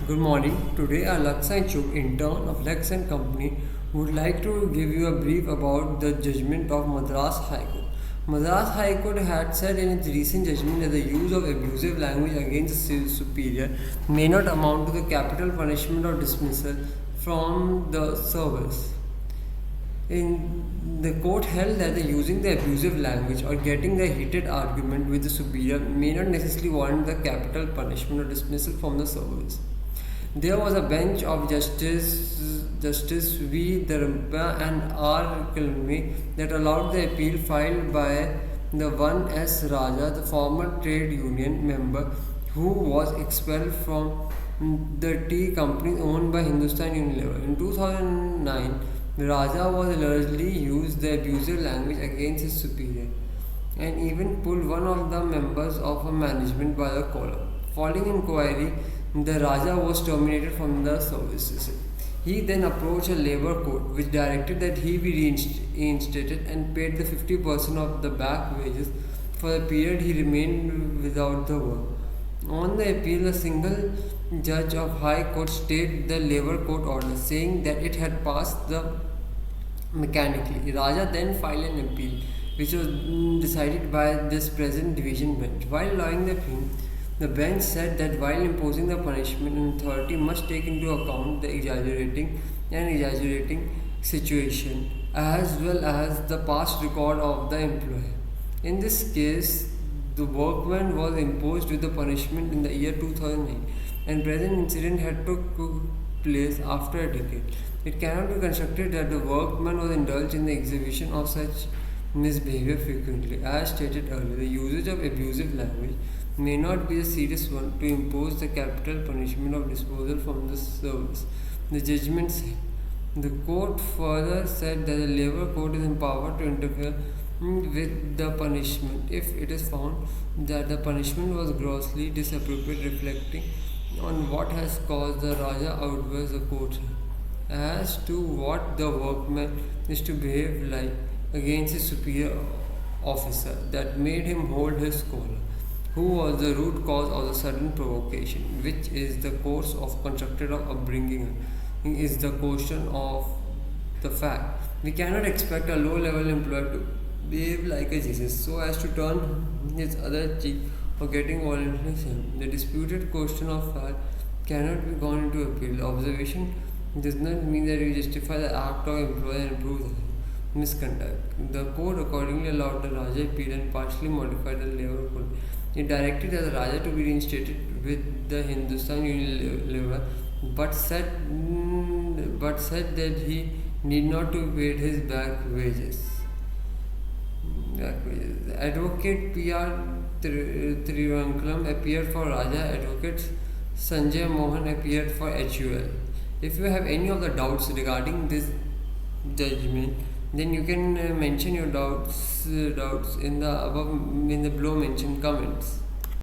Good morning. Today, Alaksa Chuk, intern of Lex and Company, would like to give you a brief about the judgment of Madras High Court. Madras High Court had said in its recent judgment that the use of abusive language against a superior may not amount to the capital punishment or dismissal from the service. The court held that using the abusive language or getting a heated argument with the superior may not necessarily warrant the capital punishment or dismissal from the service. There was a bench of Justice V. Dharampa and R. Kalmi that allowed the appeal filed by the 1S Raja, the former trade union member who was expelled from the tea company owned by Hindustan Unilever. In 2009, Raja was allegedly used the abusive language against his superior and even pulled one of the members of a management by the collar. Following inquiry, the Raja was terminated from the services. He then approached a labor court which directed that he be reinstated and paid the 50% of the back wages for the period he remained without the work. On the appeal, a single judge of High Court stayed the labor court order, saying that it had passed mechanically. Raja then filed an appeal, which was decided by this present division bench. While allowing the appeal, the bench said that while imposing the punishment, an authority must take into account the exaggerating situation as well as the past record of the employer. In this case, the workman was imposed with the punishment in the year 2009 and present incident had took place after a decade. It cannot be constructed that the workman was indulged in the exhibition of such misbehavior frequently. As stated earlier, the usage of abusive language may not be a serious one to impose the capital punishment of disposal from the service. The judgment said. The court further said that the labor court is empowered to interfere with the punishment if it is found that the punishment was grossly disappropriate, reflecting on what has caused the Raja outburst. The court as to what the workman is to behave like against his superior officer that made him hold his collar. Who was the root cause of the sudden provocation, which is the course of constructed of upbringing, is the question of the fact. We cannot expect a low-level employee to behave like a Jesus so as to turn his other cheek or getting voluntary shame. The disputed question of fact cannot be gone into appeal. The observation does not mean that we justify the act of employer and prove the misconduct. The court accordingly allowed the Raja appeal and partially modified the labor code. It directed the Raja to be reinstated with the Hindustan Unilever, but said that he need not to pay his back wages. Advocate P.R. Trivankalam appeared for Raja. Advocate Sanjay Mohan appeared for HUL. If you have any of the doubts regarding this judgment, then you can mention your doubts in the below mentioned comments.